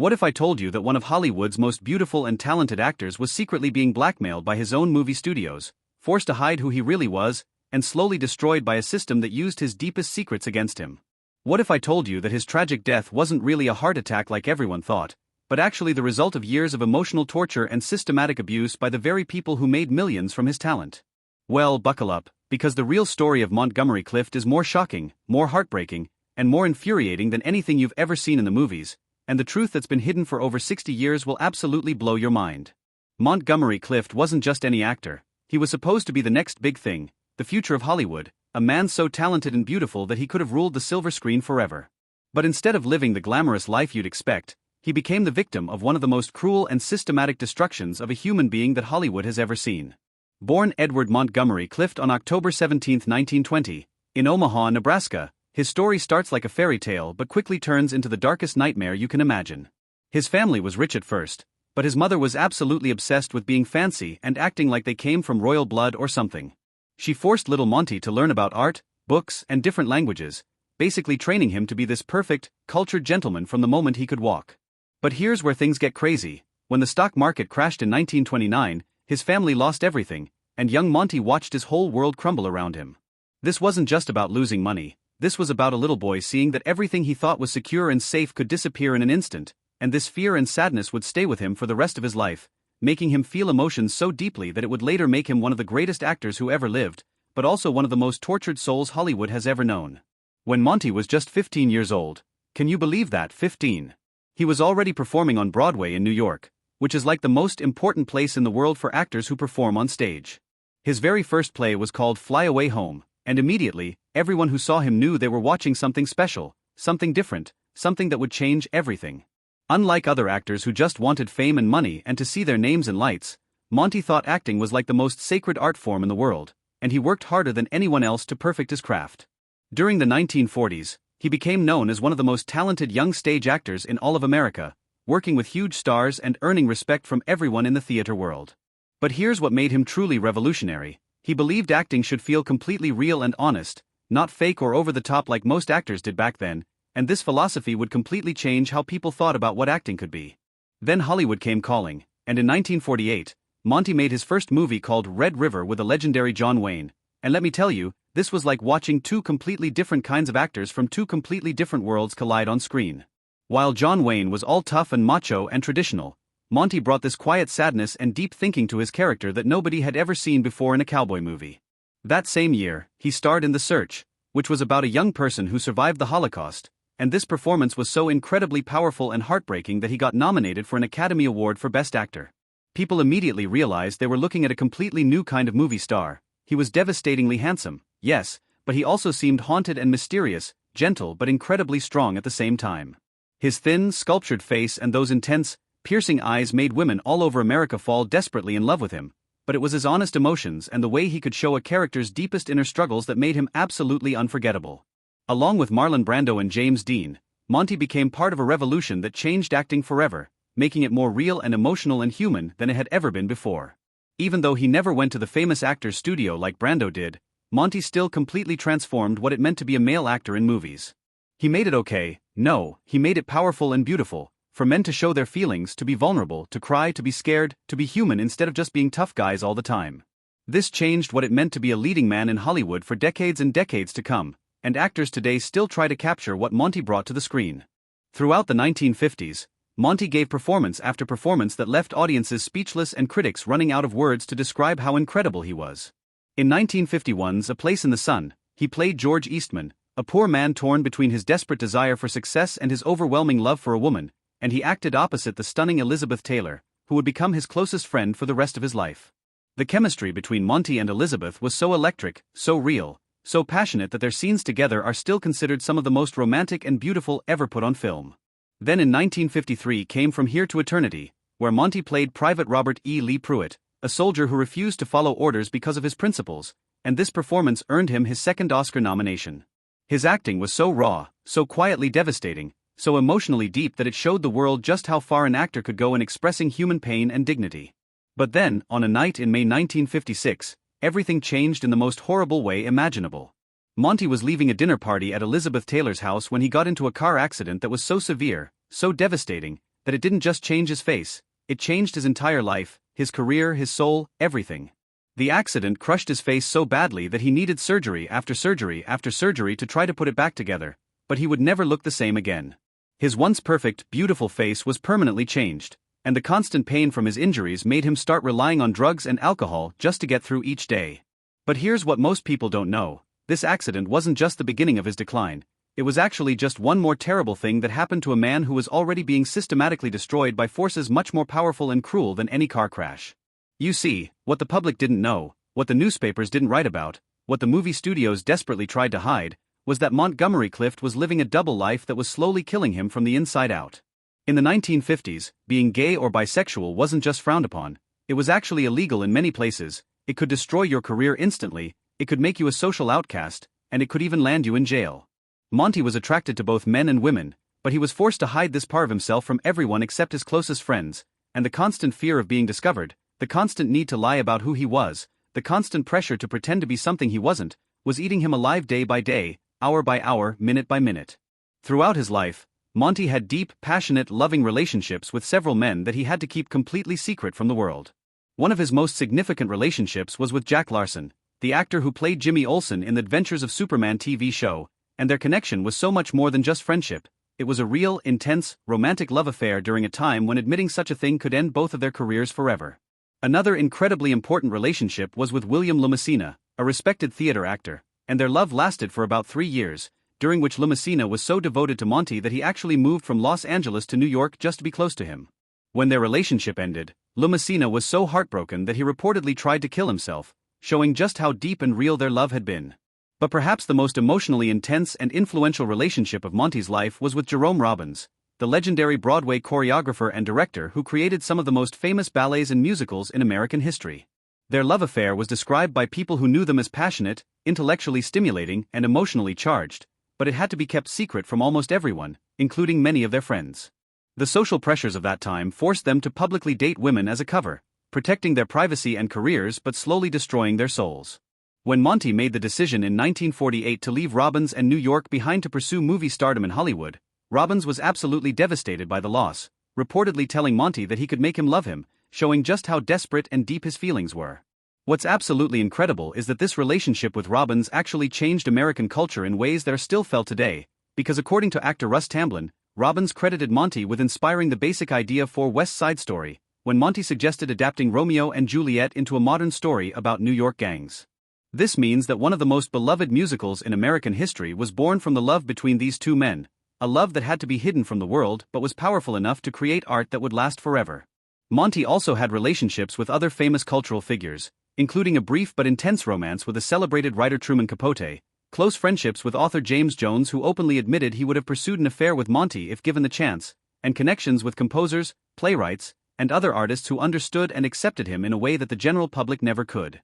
What if I told you that one of Hollywood's most beautiful and talented actors was secretly being blackmailed by his own movie studios, forced to hide who he really was, and slowly destroyed by a system that used his deepest secrets against him? What if I told you that his tragic death wasn't really a heart attack like everyone thought, but actually the result of years of emotional torture and systematic abuse by the very people who made millions from his talent? Well, buckle up, because the real story of Montgomery Clift is more shocking, more heartbreaking, and more infuriating than anything you've ever seen in the movies, and the truth that's been hidden for over 60 years will absolutely blow your mind. Montgomery Clift wasn't just any actor. He was supposed to be the next big thing, the future of Hollywood, a man so talented and beautiful that he could have ruled the silver screen forever. But instead of living the glamorous life you'd expect, he became the victim of one of the most cruel and systematic destructions of a human being that Hollywood has ever seen. Born Edward Montgomery Clift on October 17, 1920, in Omaha, Nebraska, his story starts like a fairy tale but quickly turns into the darkest nightmare you can imagine. His family was rich at first, but his mother was absolutely obsessed with being fancy and acting like they came from royal blood or something. She forced little Monty to learn about art, books, and different languages, basically training him to be this perfect, cultured gentleman from the moment he could walk. But here's where things get crazy. When the stock market crashed in 1929, his family lost everything, and young Monty watched his whole world crumble around him. This wasn't just about losing money. This was about a little boy seeing that everything he thought was secure and safe could disappear in an instant, and this fear and sadness would stay with him for the rest of his life, making him feel emotions so deeply that it would later make him one of the greatest actors who ever lived, but also one of the most tortured souls Hollywood has ever known. When Monty was just 15 years old, can you believe that, 15? He was already performing on Broadway in New York, which is like the most important place in the world for actors who perform on stage. His very first play was called Fly Away Home, and immediately, everyone who saw him knew they were watching something special, something different, something that would change everything. Unlike other actors who just wanted fame and money and to see their names in lights, Monty thought acting was like the most sacred art form in the world, and he worked harder than anyone else to perfect his craft. During the 1940s, he became known as one of the most talented young stage actors in all of America, working with huge stars and earning respect from everyone in the theater world. But here's what made him truly revolutionary. He believed acting should feel completely real and honest, not fake or over the top like most actors did back then, and this philosophy would completely change how people thought about what acting could be. Then Hollywood came calling, and in 1948, Monty made his first movie called Red River with the legendary John Wayne, and let me tell you, this was like watching two completely different kinds of actors from two completely different worlds collide on screen. While John Wayne was all tough and macho and traditional, Monty brought this quiet sadness and deep thinking to his character that nobody had ever seen before in a cowboy movie. That same year, he starred in The Search, which was about a young person who survived the Holocaust, and this performance was so incredibly powerful and heartbreaking that he got nominated for an Academy Award for Best Actor. People immediately realized they were looking at a completely new kind of movie star. He was devastatingly handsome, yes, but he also seemed haunted and mysterious, gentle but incredibly strong at the same time. His thin, sculptured face and those intense, piercing eyes made women all over America fall desperately in love with him, but it was his honest emotions and the way he could show a character's deepest inner struggles that made him absolutely unforgettable. Along with Marlon Brando and James Dean, Monty became part of a revolution that changed acting forever, making it more real and emotional and human than it had ever been before. Even though he never went to the famous actor's studio like Brando did, Monty still completely transformed what it meant to be a male actor in movies. He made it okay, no, he made it powerful and beautiful, for men to show their feelings, to be vulnerable, to cry, to be scared, to be human instead of just being tough guys all the time. This changed what it meant to be a leading man in Hollywood for decades and decades to come, and actors today still try to capture what Monty brought to the screen. Throughout the 1950s, Monty gave performance after performance that left audiences speechless and critics running out of words to describe how incredible he was. In 1951's A Place in the Sun, he played George Eastman, a poor man torn between his desperate desire for success and his overwhelming love for a woman, and he acted opposite the stunning Elizabeth Taylor, who would become his closest friend for the rest of his life. The chemistry between Monty and Elizabeth was so electric, so real, so passionate that their scenes together are still considered some of the most romantic and beautiful ever put on film. Then in 1953 came From Here to Eternity, where Monty played Private Robert E. Lee Pruitt, a soldier who refused to follow orders because of his principles, and this performance earned him his second Oscar nomination. His acting was so raw, so quietly devastating, so emotionally deep that it showed the world just how far an actor could go in expressing human pain and dignity. But then, on a night in May 1956, everything changed in the most horrible way imaginable. Monty was leaving a dinner party at Elizabeth Taylor's house when he got into a car accident that was so severe, so devastating, that it didn't just change his face, it changed his entire life, his career, his soul, everything. The accident crushed his face so badly that he needed surgery after surgery after surgery to try to put it back together, but he would never look the same again. His once perfect, beautiful face was permanently changed, and the constant pain from his injuries made him start relying on drugs and alcohol just to get through each day. But here's what most people don't know: this accident wasn't just the beginning of his decline, it was actually just one more terrible thing that happened to a man who was already being systematically destroyed by forces much more powerful and cruel than any car crash. You see, what the public didn't know, what the newspapers didn't write about, what the movie studios desperately tried to hide, was that Montgomery Clift was living a double life that was slowly killing him from the inside out. In the 1950s, being gay or bisexual wasn't just frowned upon, it was actually illegal in many places. It could destroy your career instantly, it could make you a social outcast, and it could even land you in jail. Monty was attracted to both men and women, but he was forced to hide this part of himself from everyone except his closest friends, and the constant fear of being discovered, the constant need to lie about who he was, the constant pressure to pretend to be something he wasn't, was eating him alive day by day, hour by hour, minute by minute. Throughout his life, Monty had deep, passionate, loving relationships with several men that he had to keep completely secret from the world. One of his most significant relationships was with Jack Larson, the actor who played Jimmy Olsen in the Adventures of Superman TV show, and their connection was so much more than just friendship. It was a real, intense, romantic love affair during a time when admitting such a thing could end both of their careers forever. Another incredibly important relationship was with William Messina, a respected theater actor, and their love lasted for about 3 years, during which Messina was so devoted to Monty that he actually moved from Los Angeles to New York just to be close to him. When their relationship ended, Messina was so heartbroken that he reportedly tried to kill himself, showing just how deep and real their love had been. But perhaps the most emotionally intense and influential relationship of Monty's life was with Jerome Robbins, the legendary Broadway choreographer and director who created some of the most famous ballets and musicals in American history. Their love affair was described by people who knew them as passionate, intellectually stimulating, and emotionally charged, but it had to be kept secret from almost everyone, including many of their friends. The social pressures of that time forced them to publicly date women as a cover, protecting their privacy and careers but slowly destroying their souls. When Monty made the decision in 1948 to leave Robbins and New York behind to pursue movie stardom in Hollywood, Robbins was absolutely devastated by the loss, reportedly telling Monty that he could make him love him, showing just how desperate and deep his feelings were. What's absolutely incredible is that this relationship with Robbins actually changed American culture in ways that are still felt today, because according to actor Russ Tamblyn, Robbins credited Monty with inspiring the basic idea for West Side Story, when Monty suggested adapting Romeo and Juliet into a modern story about New York gangs. This means that one of the most beloved musicals in American history was born from the love between these two men, a love that had to be hidden from the world but was powerful enough to create art that would last forever. Monty also had relationships with other famous cultural figures, including a brief but intense romance with the celebrated writer Truman Capote, close friendships with author James Jones, who openly admitted he would have pursued an affair with Monty if given the chance, and connections with composers, playwrights, and other artists who understood and accepted him in a way that the general public never could.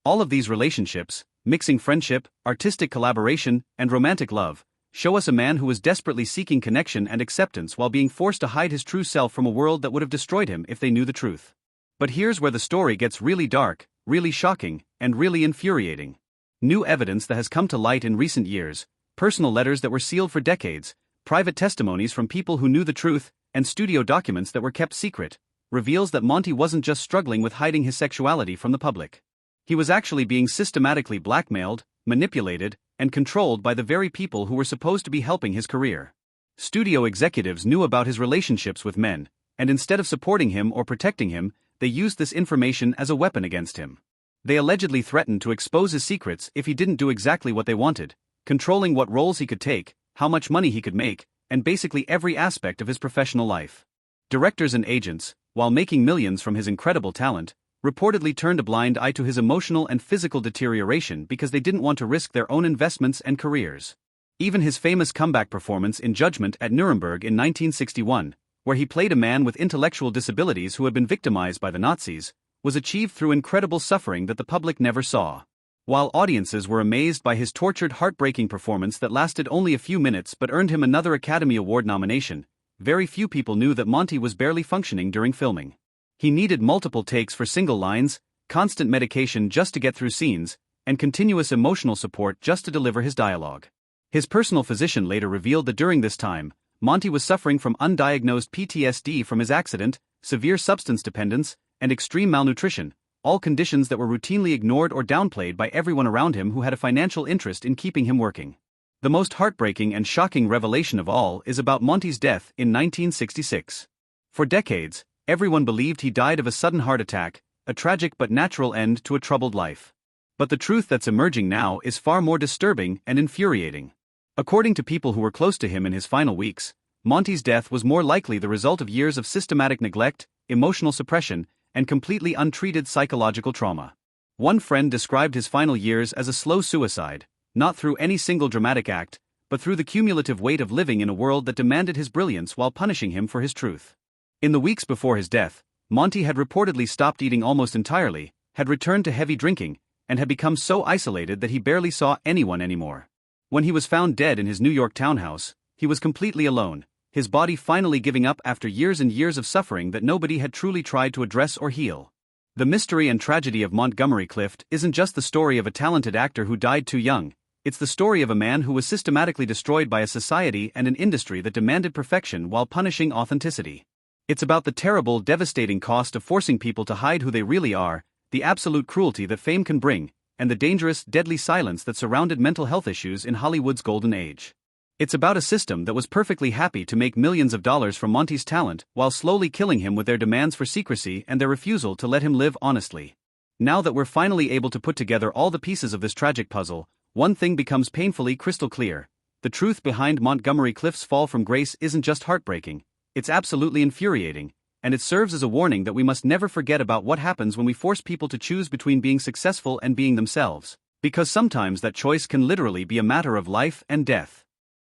All of these relationships, mixing friendship, artistic collaboration, and romantic love, show us a man who was desperately seeking connection and acceptance while being forced to hide his true self from a world that would have destroyed him if they knew the truth. But here's where the story gets really dark, really shocking, and really infuriating. New evidence that has come to light in recent years, personal letters that were sealed for decades, private testimonies from people who knew the truth, and studio documents that were kept secret, reveals that Monty wasn't just struggling with hiding his sexuality from the public. He was actually being systematically blackmailed, manipulated, and controlled by the very people who were supposed to be helping his career. Studio executives knew about his relationships with men, and instead of supporting him or protecting him, they used this information as a weapon against him. They allegedly threatened to expose his secrets if he didn't do exactly what they wanted, controlling what roles he could take, how much money he could make, and basically every aspect of his professional life. Directors and agents, while making millions from his incredible talent, reportedly turned a blind eye to his emotional and physical deterioration because they didn't want to risk their own investments and careers. Even his famous comeback performance in Judgment at Nuremberg in 1961, where he played a man with intellectual disabilities who had been victimized by the Nazis, was achieved through incredible suffering that the public never saw. While audiences were amazed by his tortured, heartbreaking performance that lasted only a few minutes but earned him another Academy Award nomination, very few people knew that Monty was barely functioning during filming. He needed multiple takes for single lines, constant medication just to get through scenes, and continuous emotional support just to deliver his dialogue. His personal physician later revealed that during this time, Monty was suffering from undiagnosed PTSD from his accident, severe substance dependence, and extreme malnutrition, all conditions that were routinely ignored or downplayed by everyone around him who had a financial interest in keeping him working. The most heartbreaking and shocking revelation of all is about Monty's death in 1966. For decades, everyone believed he died of a sudden heart attack, a tragic but natural end to a troubled life. But the truth that's emerging now is far more disturbing and infuriating. According to people who were close to him in his final weeks, Monty's death was more likely the result of years of systematic neglect, emotional suppression, and completely untreated psychological trauma. One friend described his final years as a slow suicide, not through any single dramatic act, but through the cumulative weight of living in a world that demanded his brilliance while punishing him for his truth. In the weeks before his death, Monty had reportedly stopped eating almost entirely, had returned to heavy drinking, and had become so isolated that he barely saw anyone anymore. When he was found dead in his New York townhouse, he was completely alone, his body finally giving up after years and years of suffering that nobody had truly tried to address or heal. The mystery and tragedy of Montgomery Clift isn't just the story of a talented actor who died too young, it's the story of a man who was systematically destroyed by a society and an industry that demanded perfection while punishing authenticity. It's about the terrible, devastating cost of forcing people to hide who they really are, the absolute cruelty that fame can bring, and the dangerous, deadly silence that surrounded mental health issues in Hollywood's golden age. It's about a system that was perfectly happy to make millions of dollars from Monty's talent while slowly killing him with their demands for secrecy and their refusal to let him live honestly. Now that we're finally able to put together all the pieces of this tragic puzzle, one thing becomes painfully crystal clear. The truth behind Montgomery Clift's fall from grace isn't just heartbreaking, it's absolutely infuriating, and it serves as a warning that we must never forget about what happens when we force people to choose between being successful and being themselves, because sometimes that choice can literally be a matter of life and death.